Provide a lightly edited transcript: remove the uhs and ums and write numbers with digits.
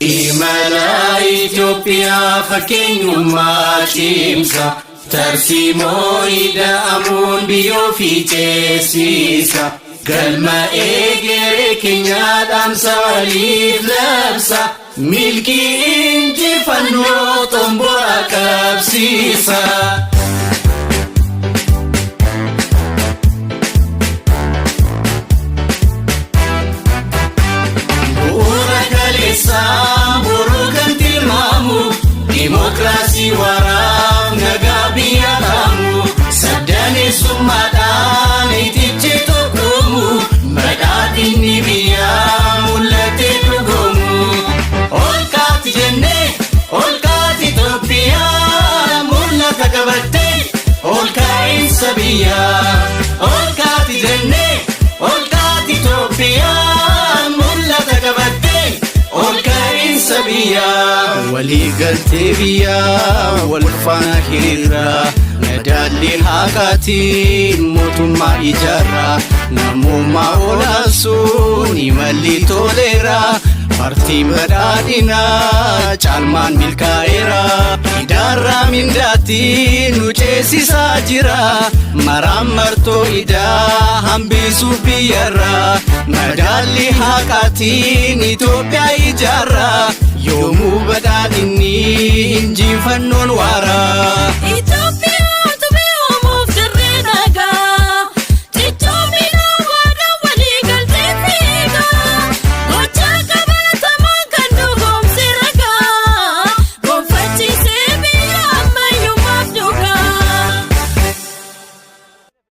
Imala Ethiopia fakkeenyummaa cimsa tarsiimoo ida'amuun biyyoo fiiceessiisa galma egeree keenyaa dhaamsa waliif labsa milkii injifannoo xomboora qabsiisa. Demokrasi waraab nagaa biyya laamu saddanii summaadhaan itichi tokkomu badhaadhinni biyyaa mul'ate dhugoomu. Olkaati jennee olkaati Itoophiyaa mul'ata qabattee olkaa'insa biyyaa. Olkaati jennee olkaati Itoophiyaa mul'ata qabattee olkaa'insa biyyaa. Walii galtee biyyaa wal faana hiriiraa madaalli haqaatiin mootummaa ijaarraa namummaa olaansuun imalli toleeraa paartiin badhaadhinaa caalmaan milkaa'eeraa idaarraa mindaatiin nu ceesisaa jira maraan martoo idaa hambisuuf biyyarraa madaalli haqaatiin Itoophiyaa ijaarraa yoomuu badhaadhinni injifannoon waaraa.